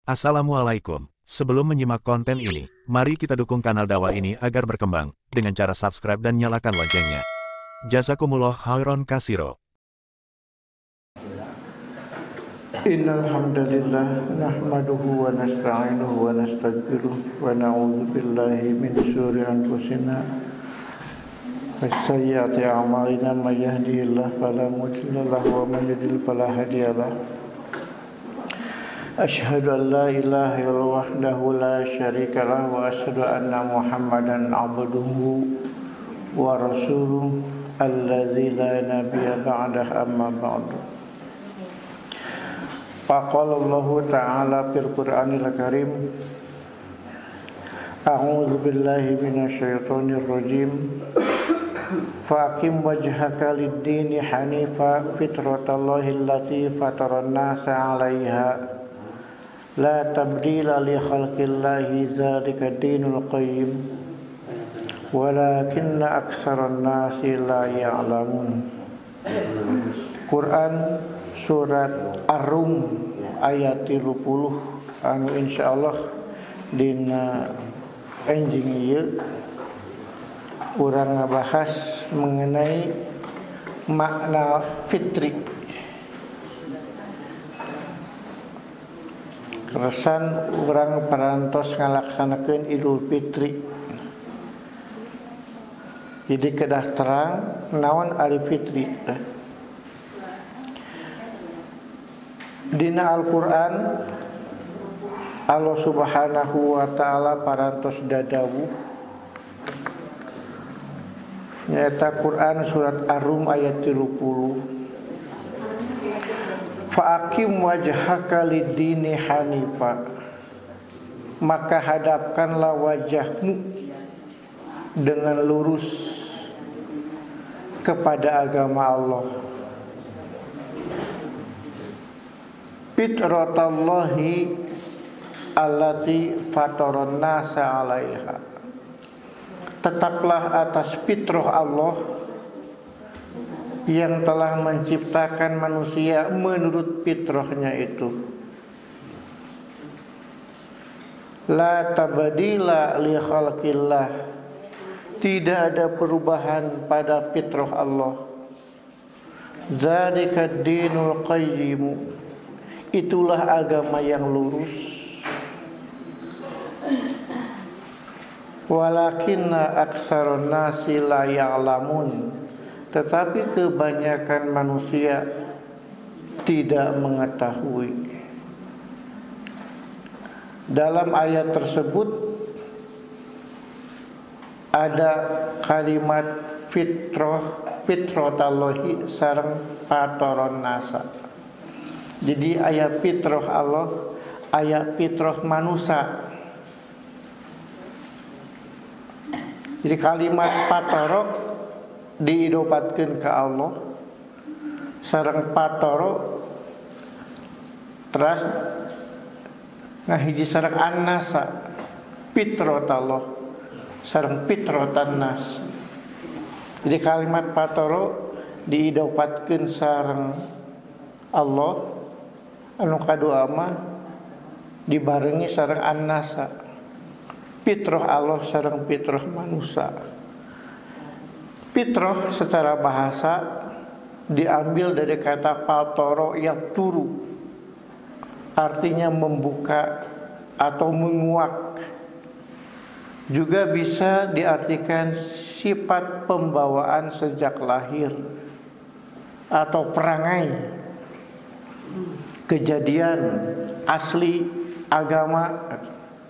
Assalamualaikum. Sebelum menyimak konten ini, mari kita dukung kanal dakwah ini agar berkembang dengan cara subscribe dan nyalakan loncengnya. Jazakumullah khairan katsiro. Innal hamdalillah nahmaduhu wa nasta'inuhu wa nastaghfiruh wa na'udzu billahi min shururi anfusina wa sayyiati a'malina may yahdihillahu fala mudilla lahu wa may yudlil fala hadiyalah. Asyhadu an la ilaha illallah wahdahu la syarika lahu wa asyhadu anna Muhammadan 'abduhu wa rasuluhu alladzi la nabiyya ba'dahu amma ba'du. Faqala Allah Ta'ala fil Qur'anil Karim A'udzu billahi minasy syaithanir rajim Faqim wajhaka lid-dini hanifa fitratallahi allati fataran nasa 'alaiha la tabdila li khalqillahi dzalika dinul qayyim walakinna aktsaran nasi la ya'lamun. Quran surat Ar-Rum ayat 30 anu insyaallah dina enjing ieu urang ngabahas mengenai makna fitri. Keresan urang parantos ngalaksanakeun Idul Fitri. Jadi kedah terang naon ari fitri. Dina Al-Qur'an Allah Subhanahu wa taala parantos dadawuh nyaeta Quran surat Ar-Rum ayat 30 Fa'aqim wajhaka lid-dini hanifa, maka hadapkanlah wajahmu dengan lurus kepada agama Allah. Fitratallahi allati fataran nasa 'alaiha, tetaplah atas fitrah Allah yang telah menciptakan manusia menurut fitrahnya itu. La tabdila li khalqillah, tidak ada perubahan pada fitrah Allah. Dzalika dinul qayyim, itulah agama yang lurus. Walakinna aktsarun nasi la ya'lamun, tetapi kebanyakan manusia tidak mengetahui. Dalam ayat tersebut ada kalimat fitratallahi sareng fataron nasa. Jadi ayat fitrah Allah, ayat fitrah manusia. Jadi kalimat fatarok diidopatkeun ke Allah sareng patoro teras ngahiji sareng annasa fitratallah sareng fitratan nas. Jadi kalimat patoro diidopatkeun sareng Allah anu kadua mah dibarengi sareng annasa fitrah Allah sareng fitrah manusia. Fitrah secara bahasa diambil dari kata fatoro yang turu, artinya membuka atau menguak. Juga bisa diartikan sifat pembawaan sejak lahir atau perangai, kejadian asli, agama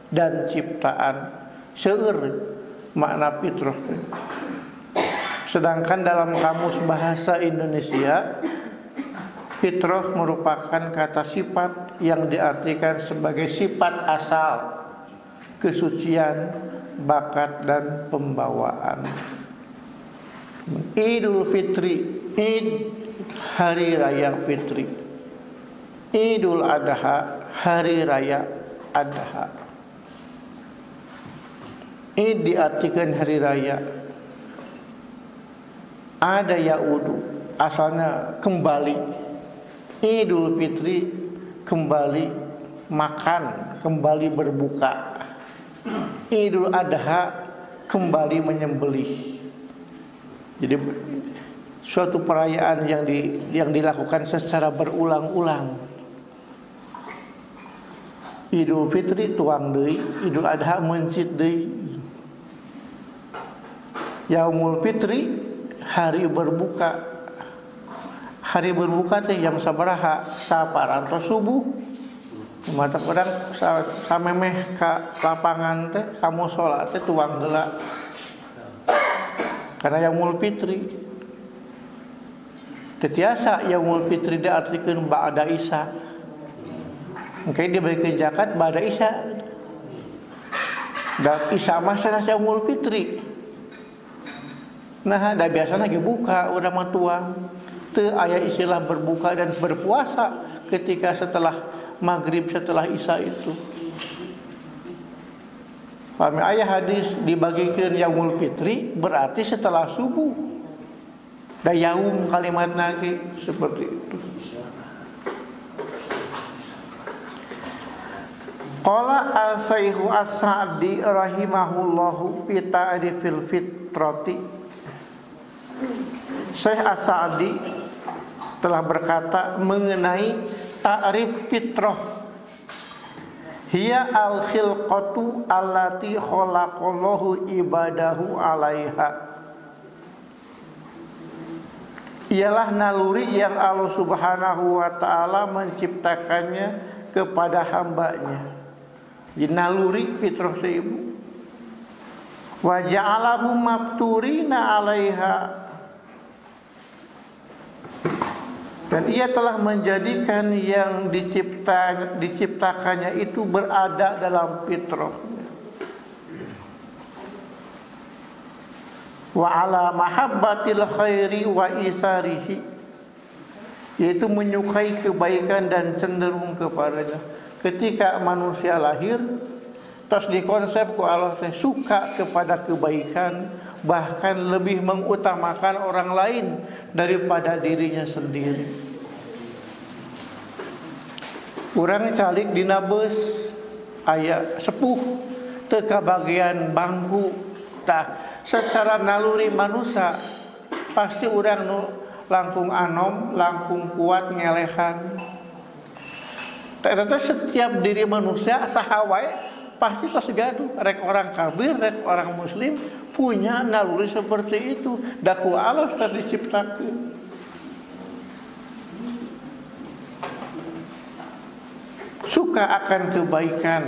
dan ciptaan. Seueur makna fitrah. Sedangkan dalam kamus bahasa Indonesia, fitrah merupakan kata sifat yang diartikan sebagai sifat asal, kesucian, bakat dan pembawaan. Idul Fitri, Id hari raya Fitri. Idul Adha, hari raya Adha. Id diartikan hari raya. Ada yaudu, asalnya kembali. Idul Fitri kembali makan, kembali berbuka. Idul Adha kembali menyembelih. Jadi suatu perayaan yang dilakukan secara berulang-ulang. Idul Fitri tuang deui, Idul Adha mencit deui. Yaumul Fitri hari berbuka. Hari berbuka teh jam sabaraha? Saparantos subuh. Mata orang samemeh ka lapangan teh kamu sholat teh tuang heula. Karena Yaumul Fitri. Tetiasa Yaumul Fitri diartikeun ba'da Isya. Mungkin dia bagi zakat ba'da Isya. Dan Isya mah sanes Yaumul Fitri. Nah, da biasana ge buka urang mah tuang. Teu aya istilah berbuka dan berpuasa ketika setelah maghrib, setelah Isya itu. Pami aya hadis dibagikeun Yaumul Fitri berarti setelah subuh. Da yaum kalimat nage seperti itu. Qala as-Saikhu as-Sa'di rahimahullahu fi ta'rifil fitrati. Syekh as-Sa'di telah berkata mengenai ta'rif fitrah. Hiya al-khilqatu allati khalaqallahu ibadahu 'alaiha. Ialah naluri yang Allah Subhanahu wa taala menciptakannya kepada hambanya. Jadi naluri fitrah ibu. Wa ja'alahu mafturina 'alaiha. Dan ia telah menjadikan yang diciptakannya itu berada dalam fitrah. Wa ala mahabbatil khairi wa isarihi, yaitu menyukai kebaikan dan cenderung kepadanya. Ketika manusia lahir terus dikonsep ku Allah suka kepada kebaikan, bahkan lebih mengutamakan orang lain daripada dirinya sendiri. Urang calik dina beus aya sepuh teu kabagian bangku tah. Secara naluri manusia pasti urang nu langkung anom, langkung kuat ngelehan. Ternyata setiap diri manusia saha wae pasti tos gaduh. Rek orang kafir, rek orang muslim punya naluri seperti itu. Daku Allah sudah diciptakan. Suka akan kebaikan.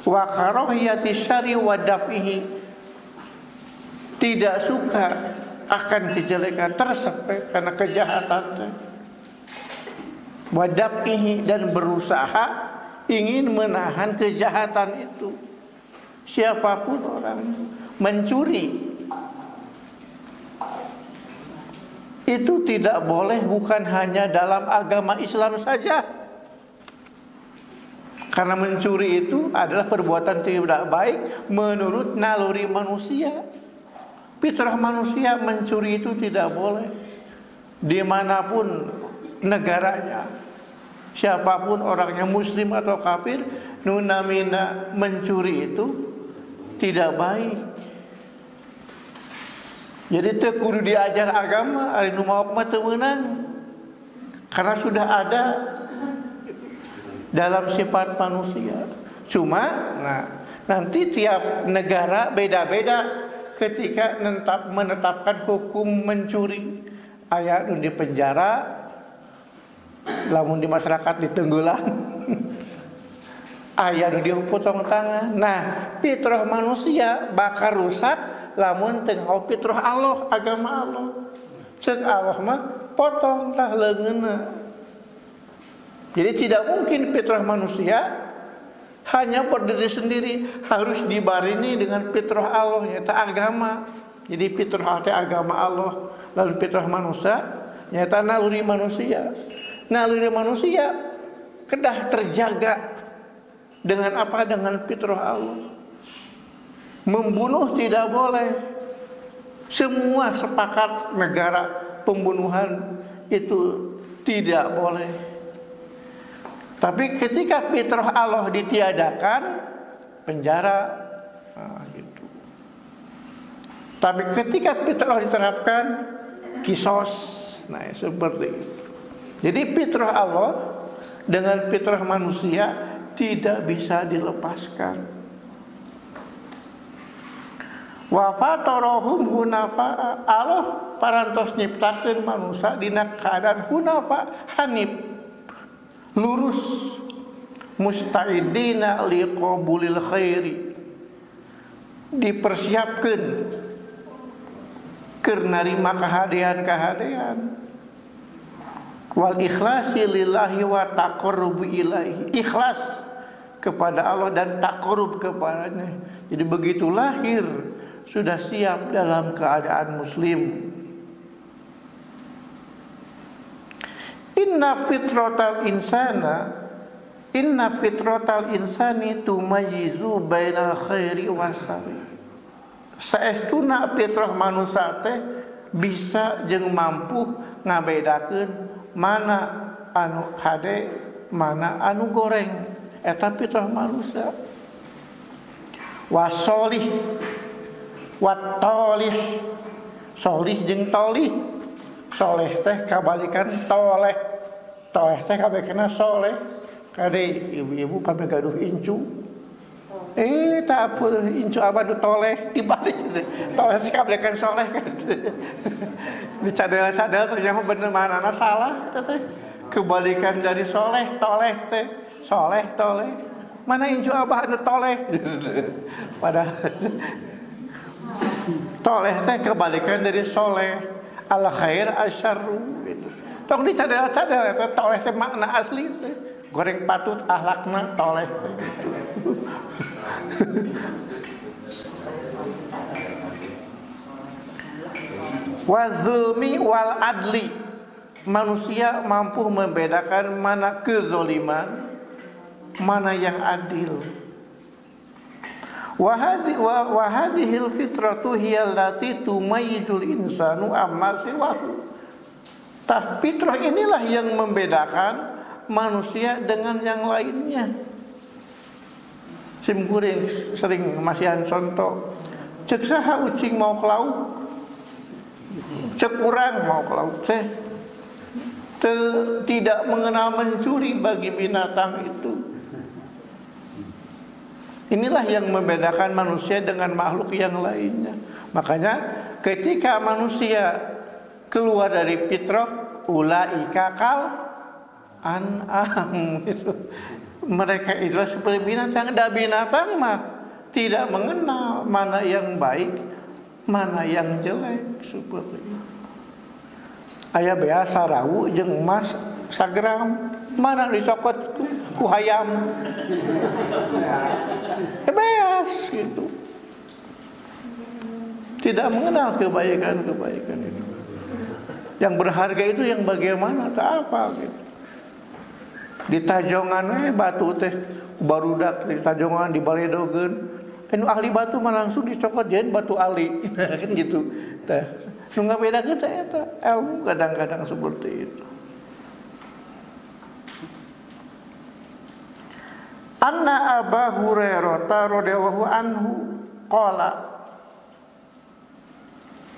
Wa karahiyati syarri wa daf'ihi, tidak suka akan kejelekan, tersepet karena kejahatan. Wa daf'ihi, dan berusaha ingin menahan kejahatan itu. Siapapun orang mencuri itu tidak boleh, bukan hanya dalam agama Islam saja. Karena mencuri itu adalah perbuatan tidak baik menurut naluri manusia. Fitrah manusia mencuri itu tidak boleh. Dimanapun negaranya, siapapun orangnya, muslim atau kafir, nunamina mencuri itu tidak baik. Jadi teu kudu diajar agama, ari nu maok mah teu meunang. Karena sudah ada dalam sifat manusia. Cuma nanti tiap negara beda-beda ketika menetapkan hukum mencuri. Aya nu di penjara, lamun di masyarakat ditenggelam. Aya nu dipotong tangan. Nah, fitrah manusia bakal rusak lamun teu ngau fitrah Allah, agama Allah. Ceuk Allah mah potonglah leungeunna. Jadi tidak mungkin fitrah manusia hanya berdiri sendiri, harus dibarengi dengan fitrah Allah, yaitu agama. Jadi fitrah itu agama Allah, lalu fitrah manusia nyata naluri manusia. Naluri manusia kedah terjaga dengan apa? Dengan fitrah Allah. Membunuh tidak boleh. Semua sepakat negara pembunuhan itu tidak boleh. Tapi ketika fitrah Allah ditiadakan, penjara. Nah, gitu. Tapi ketika fitrah Allah diterapkan, kisos. Nah, seperti itu. Jadi fitrah Allah dengan fitrah manusia tidak bisa dilepaskan. Wa fatarahum hunafa, Allah parantos nyiptakeun manusia dina keadaan hunafa, hanif, lurus, musta'idina liqabulil khairi, dipersiapkeun keur narima kahadean-kahadean, wal ikhlasi lillahi wa taqarrubu ilaihi, ikhlas kepada Allah dan taqarrub kepadanya. Jadi begitu lahir sudah siap dalam keadaan muslim. Inna fitratal insani tumayyizu bainal khairi wasari. Saestuna fitrah manusia teh bisa jeung mampu ngabedakeun mana anu hade, mana anu goreng. Eta fitrah manusia. Wasolih wat tolih, solih jeung tolih. Soleh teh kabalikan toleh, toleh teh kabalikanna soleh. Kade ibu-ibu kami gaduh incu, tak apa incu abah nu toleh dibalik toleh sih kabalikan soleh kan. Dicadel-cadel ternyata bener manana salah teh. Kebalikan dari soleh toleh teh, soleh toleh. Mana incu abah nu toleh? Padahal toleh teh kebalikan dari soleh. Al khair asyarru gitu. Tong dicadel-cadel eta toleh teh makna asli teh. Goreng patut ahlakna toleh teh. Wa zulmi wal adli. Manusia mampu membedakan mana kezaliman, mana yang adil. Wa hadhil fitratu hiya allati tumayyizul insanu amma siwahu. Tah fitrah inilah yang membedakan manusia dengan yang lainnya. Simkuring sering masihan contoh. Cek saha ucing mau ke laut. Cek urang mau ke laut teh. Tidak mengenal mencuri bagi binatang itu. Inilah yang membedakan manusia dengan makhluk yang lainnya. Makanya ketika manusia keluar dari fitrah, ulaika kal an'am itu. Mereka itu seperti binatang. Dan binatang mah tidak mengenal mana yang baik, mana yang jelek, seperti itu. Aya bea sarawu jeung emas sagram, mana dicopot ku hayam. Beas gitu. Tidak mengenal kebaikan-kebaikan itu. Yang berharga itu yang bagaimana atau apa gitu. Di tajongan batu teh barudak di tajongan di baledogeun. Anu ahli batu mah langsung dicopot jadi batu ahli. Kan gitu. Teh. Nu ngabedakeun teh eta ilmu kadang-kadang seperti itu. Anna Abu Hurairah radhiyallahu anhu qala,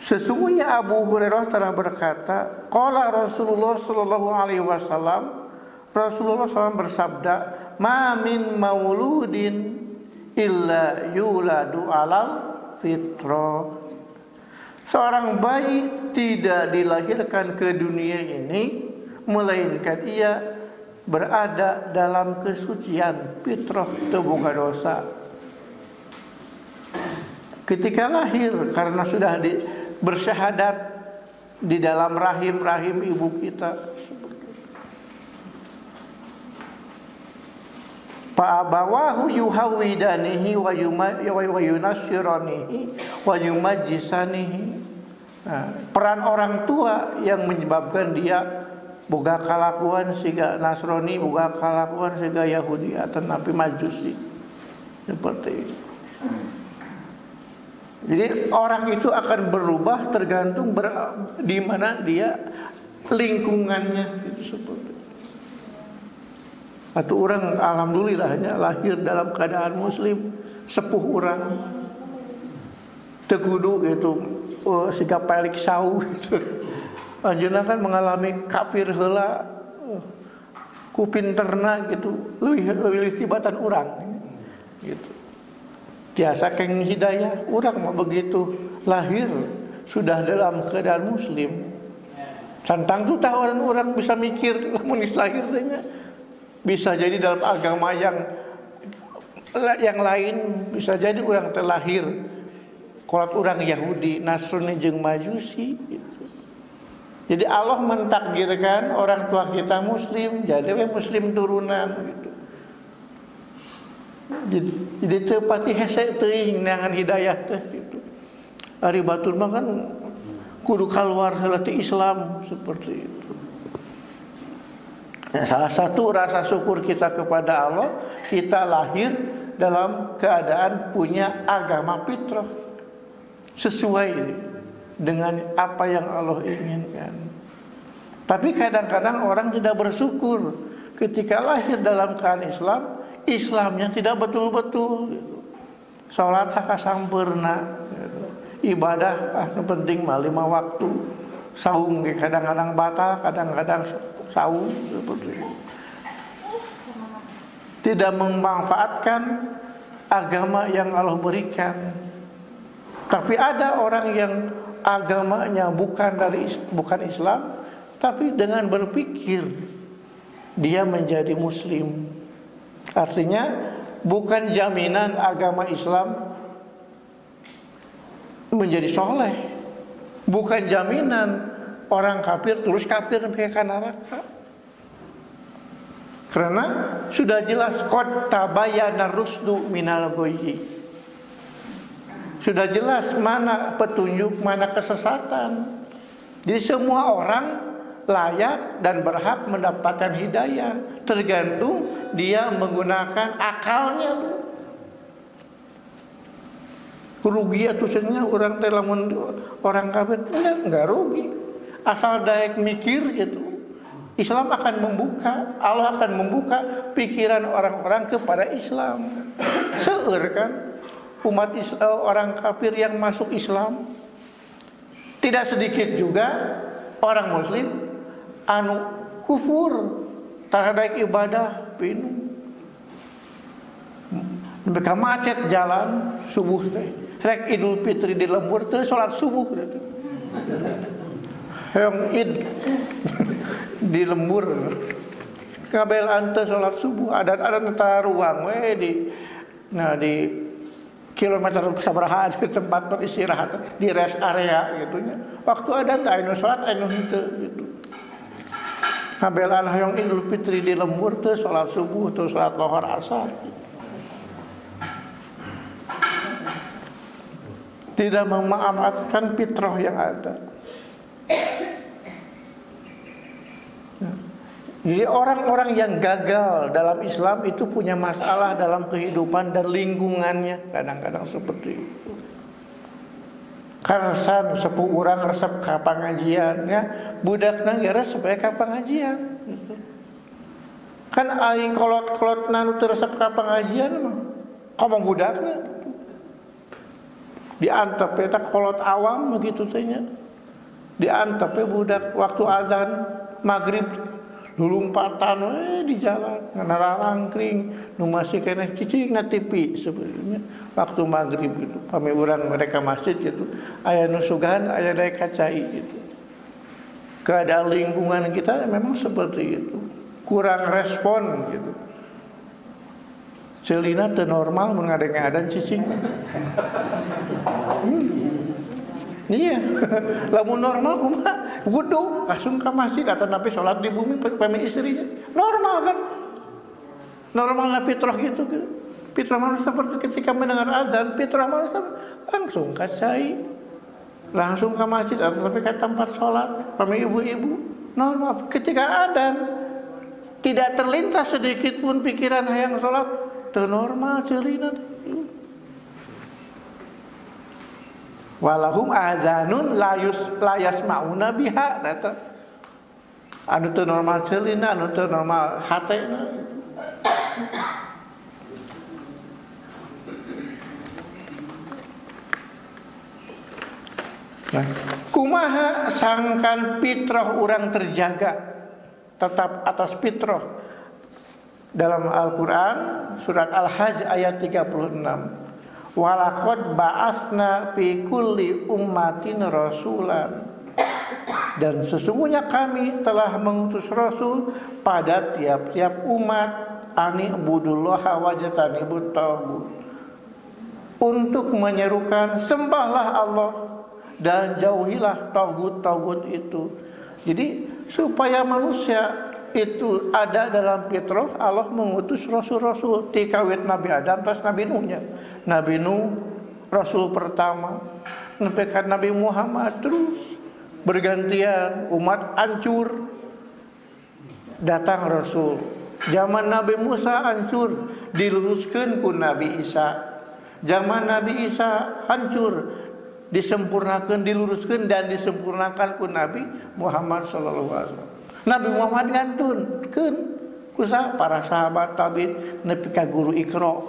sesungguhnya Abu Hurairah telah berkata, qala Rasulullah sallallahu alaihi wasallam, Rasulullah SAW bersabda, ma min mauludin illa yuladu alal fitrah. Seorang bayi tidak dilahirkan ke dunia ini melainkan ia berada dalam kesucian fitrah, terbuka dosa. Ketika lahir karena sudah bersyahadat di dalam rahim ibu kita. Fa abawahu yuhawidanihi wa yunassiranihi wa yumajjisanihi. Peran orang tua yang menyebabkan dia boga kalakuan siga Nasrani, boga kalakuan siga Yahudi atau Nabi Majusi. Seperti itu. Jadi orang itu akan berubah tergantung di mana dia lingkungannya itu seperti. Atau orang alhamdulillahnya lahir dalam keadaan muslim, sepuh orang tegudu gitu, siga pelik sau gitu. Anjeunna kan mengalami kafir heula, ku pinterna gitu, leuwih tibatan urang gitu. Tiasa keng hidayah, urang mah begitu lahir sudah dalam keadaan muslim. Santang tuh tah orang bisa mikir lamun geus lahir teh nya. Bisa jadi dalam agama yang lain, bisa jadi orang terlahir kolot orang Yahudi, Nasrani jeung Majusi gitu. Jadi Allah mentakdirkan orang tua kita muslim, jadi we muslim turunan gitu. Jadi teu pati hese teuing neangan hidayah teh gitu. Ari batur mah kan kudu kaluar heula ti Islam seperti itu. Salah satu rasa syukur kita kepada Allah, kita lahir dalam keadaan punya agama fitrah sesuai dengan apa yang Allah inginkan. Tapi kadang-kadang orang tidak bersyukur ketika lahir dalam keadaan Islam, Islamnya tidak betul-betul. Salat sakasampeurna, ibadah penting mah 5 waktu. Saum kadang-kadang batal, kadang-kadang saum seperti itu. Tidak memanfaatkan agama yang Allah berikan. Tapi ada orang yang agamanya bukan Islam, tapi dengan berpikir dia menjadi muslim. Artinya bukan jaminan agama Islam menjadi soleh. Bukan jaminan orang kafir terus kafir sampai ke neraka. Karena sudah jelas qad tabayyana rusdu minal ghayyi. Sudah jelas mana petunjuk, mana kesesatan. Jadi semua orang layak dan berhak mendapatkan hidayah, tergantung dia menggunakan akalnya. Rugi atau sebenarnya orang lamun orang kafir enggak rugi. Asal daek mikir gitu. Islam akan membuka, Allah akan membuka pikiran orang-orang kepada Islam. Seueur kan umat Islam, orang kafir yang masuk Islam. Tidak sedikit juga orang muslim anu kufur terhadap ibadah pinu. Mereka macet jalan subuh teh. Rek Idul Fitri di lembur teh salat subuh teh. Hayang Id di lembur. Kabelaan teh salat subuh, adat-adat tata ruang we di kilometer sabaraha di tempat beristirahat di rest area gitu nya. Waktu ada teh anu salat anu henteu gitu. Kabelaan hayang Idul Fitri di lembur teh salat subuh teh salat lohor asar. Tidak memaafkan fitrah yang ada. Jadi orang-orang yang gagal dalam Islam itu punya masalah dalam kehidupan dan lingkungannya, kadang-kadang seperti itu. Karsan sepuh orang resep ke pengajiannya, budakna ya resep ke pengajian. Kan aing kolot-kolot nanu resep ke pengajian mah, ngomong budakna. Diantep eta kolot awam begitu tanya. Diantep budak waktu azan maghrib lulumpatan di jalan ngana rangkring nu masih keneh cicingna TV sebenarnya waktu maghrib gitu. Pami urang mereka masjid gitu. Aya nu sugahan, aya daek kacai gitu. Keadaan lingkungan kita memang seperti itu. Kurang respon gitu. Celina teu normal mun ngadeng-ngadeng cicing. Iya. Lamun normal kumaha? Wudu, langsung ka masjid atau napi salat di bumi pami istrinya. Normal kan? Normalna fitrah gitu kan. Fitrah manusia seperti ketika mendengar azan, fitrah manusia langsung kacai. Langsung ke masjid atau napi ke tempat salat pami ibu-ibu. Normal. Ketika azan tidak terlintas sedikit pun pikiran hayang salat. Teu normal ceulina. Walahum adzanun la yasmauna biha. anu teu normal ceulina, anu teu normal hatena. Nah, kumaha sangkan fitrah urang terjaga tetap atas fitrah. Dalam Al-Qur'an surat Al-Hajj ayat 36. Walaqad ba'asna fi kulli ummatin rasulan. Dan sesungguhnya kami telah mengutus rasul pada tiap-tiap umat ani ibudullaha wajtanibut taghut. Untuk menyerukan sembahlah Allah dan jauhilah taghut-taghut itu. Jadi supaya manusia itu ada dalam fitrah, Allah mengutus rasul-rasul tikawit Nabi Adam terus Nabi Nuhnya. Nabi Nuh rasul pertama, nepekan Nabi Muhammad terus bergantian umat hancur, datang rasul. Zaman Nabi Musa hancur, diluruskan ku Nabi Isa. Zaman Nabi Isa hancur, disempurnakan, diluruskan dan disempurnakan ku Nabi Muhammad sallallahu alaihi wasallam. Nabi Muhammad ngantunkeun ku para sahabat tabi'in nepi ka guru Iqra.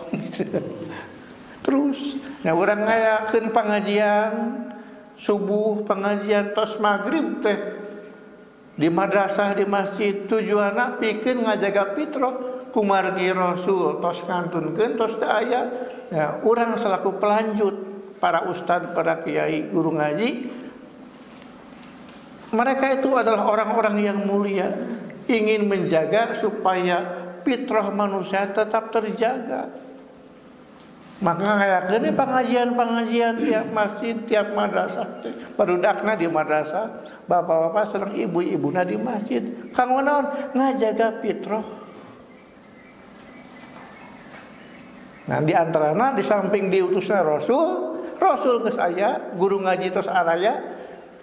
Terus nya urang ngayakeun pengajian subuh, pengajian tos maghrib teh di madrasah di masjid, tujuanna pikeun ngajaga fitrah kumargi rasul tos ngantunkeun tos teu aya. Ya, urang selaku pelanjut para ustad, para kiai, guru ngaji, mereka itu adalah orang-orang yang mulia, ingin menjaga supaya fitrah manusia tetap terjaga. Maka kayak ini pengajian-pengajian tiap masjid, tiap madrasah, barudakna di madrasah, bapak-bapak serang ibu-ibuna di masjid. Kang naon ngajaga fitrah. Nah, di antaranya di samping diutusnya Rasul ke saya, guru ngaji tos araya,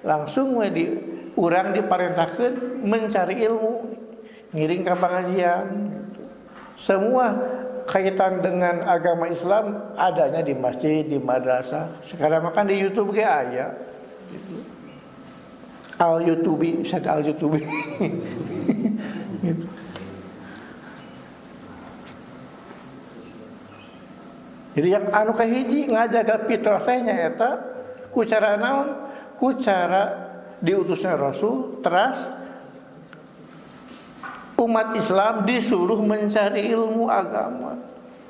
langsung di urang diparentahkeun mencari ilmu, ngiring ke pengajian. Semua kaitan dengan agama Islam adanya di masjid, di madrasah. Sekarang makan di YouTube ge aya. Gitu. Al-YouTube, bisa Al-YouTube. Gitu. Jadi yang anu kahiji ngajaga fitrah teh nyaeta ku cara naon? Ku cara diutusnya Rasul, teras umat Islam disuruh mencari ilmu agama.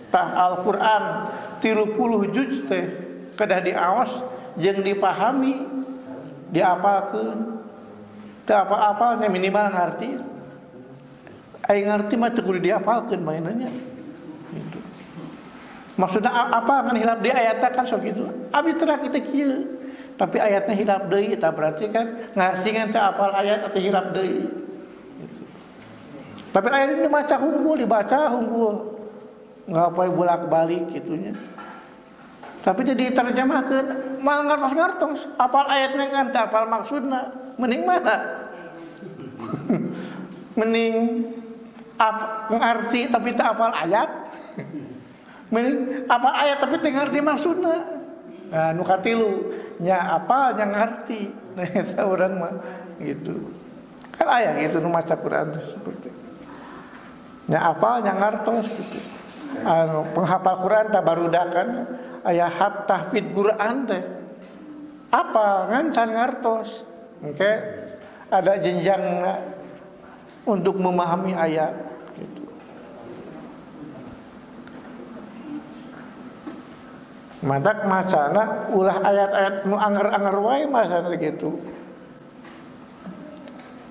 Tah Al-Qur'an 30 juz teh kedah diaos jeung dipahami, diapalkeun. Teu apa-apalnya minimal ngarti. Ai ngarti mah teu kudu diapalkeun mainannya. Gitu. Maksudnya apa kan hilap di ayatnya kan sok gitu. Abi terang kita kieu. Tapi ayatnya hilap deui eta berarti kan ngarti kan teu apal ayat atau hilap deui. Tapi ayat ini dibaca unggul. Enggak poe bolak-balik gitunya. Tapi jadi terjemahkeun mal ngartos-ngartos, apal ayatnya kan teu apal maksudna. Mending mana? Mending ngarti tapi teu apal ayat. Mending apal ayat tapi teu ngarti maksudna. Nah, nu katilu nya apal nya ngarti. Nah, eta urang mah gitu. Kan aya gitu nu maca Quran seperti nya apal nya ngartos gitu. Anu penghafal Quran tak barudakan aya hab tahfidz Quran teh. Apal ngan can ngartos. Oke, ada jenjang untuk memahami ayat gitu. Matak macana ulah ayat-ayat nu anger-anger wae masana gitu.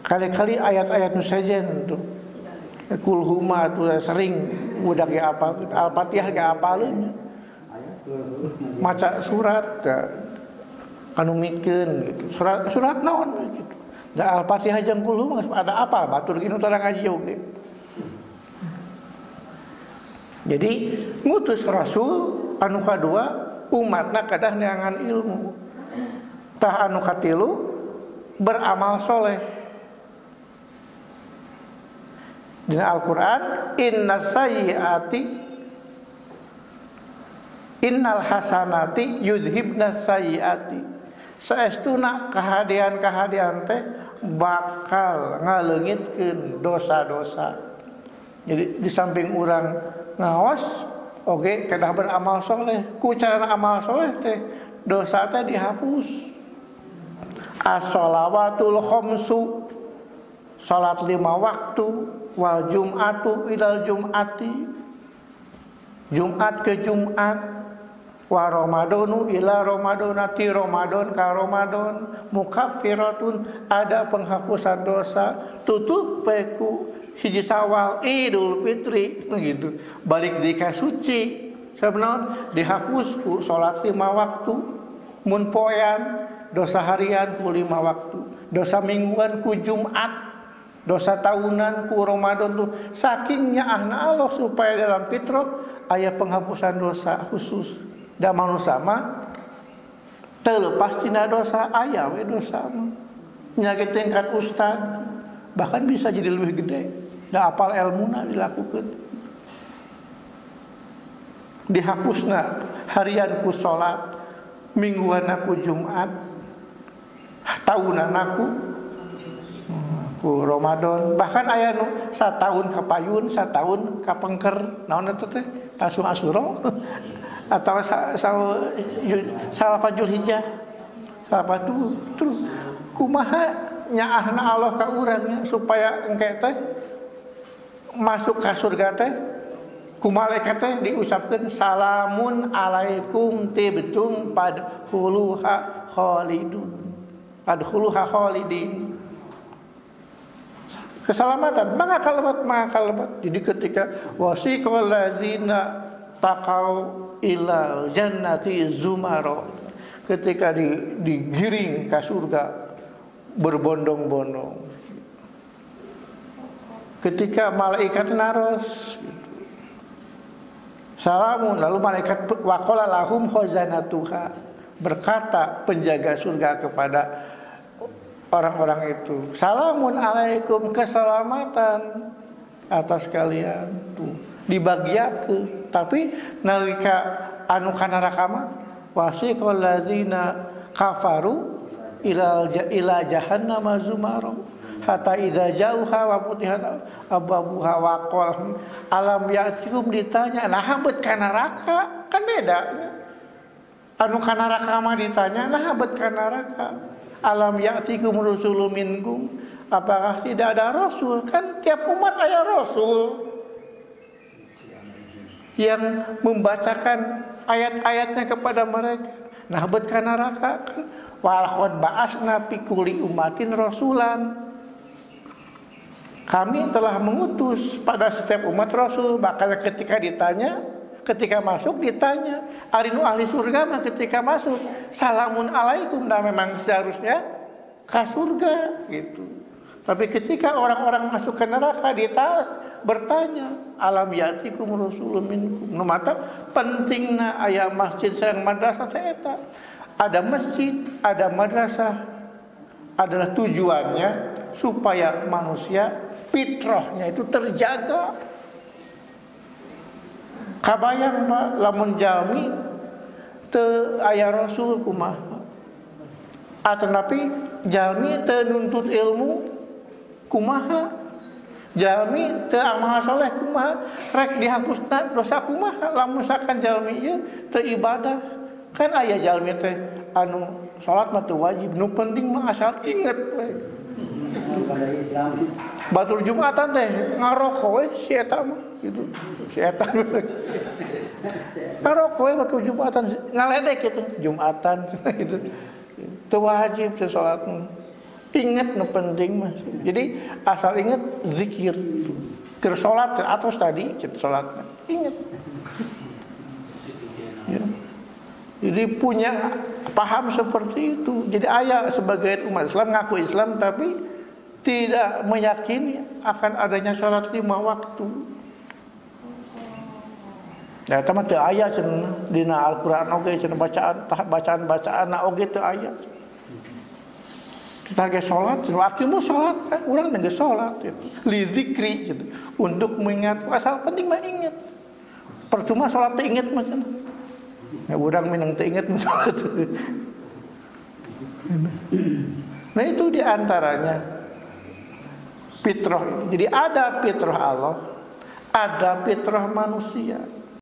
Kali-kali ayat-ayat nu sejen tuh. Kulhuma tuh sering budak ge apal, Al-Fatihah ge apaleun. Maca surat anu mikeun gitu. Surat naon gitu. Da Al-Fatihah jeung kulhuma ada apa batur kieu tara ngaji oge. Jadi ngutus rasul anu kadua umatna kadah neangan ilmu. Tah anu katilu beramal soleh. Dina Al-Qur'an innal hasanati yuzhibnas sayyiati. Saestuna kahadian-kahadian teh bakal ngaleungitkeun dosa-dosa. Jadi di samping urang ngaos oge kedah beramal soleh, ku cara amal soleh teh dosa teh dihapus. As-shalawatul khamsu, salat 5 waktu, wal jum'atu ilal jum'ati, Jumat ke Jumat, wa ramadanu ila ramadanati, Ramadan ka Ramadan, mukaffiratun, ada penghapusan dosa, tutup peku hiji Sawal, Idul Fitri gitu. Balik di kasuci sabnaon dihapus ku salat 5 waktu, mun poean dosa harian ku 5 waktu, dosa mingguan ku Jumat, dosa tahunan ku Ramadan tuh saking nyaahna Allah supaya dalam fitrah aya penghapusan dosa khusus. Da manusia mah teu lepas tina dosa, aya we dosa mah. Nya ge tingkat ustad bahkan bisa jadi lebih gede. Da apal ilmuna dilakukeun. Dihapusna harian ku salat, mingguan aku Jumat, tahunan aku ku Ramadan, bahkan aya nu satahun ka payun, satahun ka pengker, naon eta teh? Tasu Asyura atau salapan Zulhijjah. Salapan terus kumaha nyaahna Allah ka urang supaya engke teh masuk ka surga teh ku malaikat teh diucapkeun salamun alaikum tibtum padkhuluha khalidun. Padkhuluha khalidin. Keselamatan, maka kalamat. Jadi ketika wasiqal ladzina taqau ilal jannati zumaro, ketika digiring ke surga berbondong-bondong. Ketika malaikat naros salamun, lalu malaikat waqala lahum khazanatuha, berkata penjaga surga kepada orang-orang itu, salamun alaikum, keselamatan atas kalian. Tuh dibagiakeun. Tapi nalika anu kana neraka mah wasiqal ladzina kafaru ila jahannama zumara hatta idza jauha wa futihat abwabuha wa qala alam ya'tikum, ditanya nah habet ka neraka, kan beda. Anu ka neraka mah ditanya nah habet ka neraka. Alam ya'tikum rusulun minkum, apakah tidak ada rasul? Kan tiap umat ada rasul yang membacakan ayat-ayatnya kepada mereka. Nah, bet kana neraka kan walaqad ba'asna fi kulli ummatin rasulan. Kami telah mengutus pada setiap umat rasul. Makanya ketika masuk ditanya, ari nu ahli surga mah ketika masuk salamun alaikum, nah memang seharusnya ke surga gitu. Tapi ketika orang-orang masuk ke neraka bertanya, alam yatikum rasulun minkum. Nu mata pentingna aya masjid sareng madrasah teh eta. Ada masjid, ada madrasah adalah tujuannya supaya manusia fitrahnya itu terjaga. Kabayang Pak, lamun jalmi teu aya rasul kumaha, ataupun jalmi teu nuntut ilmu kumaha, jalmi teu amal saleh kumaha, rek dihapusna dosa kumaha lamun sakan jalmi ieu teu ibadah. Kan aya jalmi teh anu salat mah teu wajib, nu penting mah asal inget we. Batul Jumatan teh ngarokok we si eta mah gitu. Si eta ngarokok we batul Jumatan ngaledek gitu Jumatan gitu. Teu wajib teh salat. Ingat nu penting mah. Jadi asal ingat zikir. Keur salat atos tadi kita salat. Ingat. Ya. Jadi punya paham seperti itu. Jadi ayah sebagai umat Islam ngaku Islam tapi tidak meyakini akan adanya sholat 5 waktu. Ya, eta mah teu aya cenah dina Al-Qur'an oge cenah bacaan oge teu aya. Kita ge salat, wakimu salat, urang teh salat gitu. Li zikri gitu. Untuk mengingat, asal penting mah ingat. Percuma salat teh ingat mah cenah. Ya urang minang teu ingat salat. Nah itu diantaranya fitrah. Jadi ada fitrah Allah, ada fitrah manusia.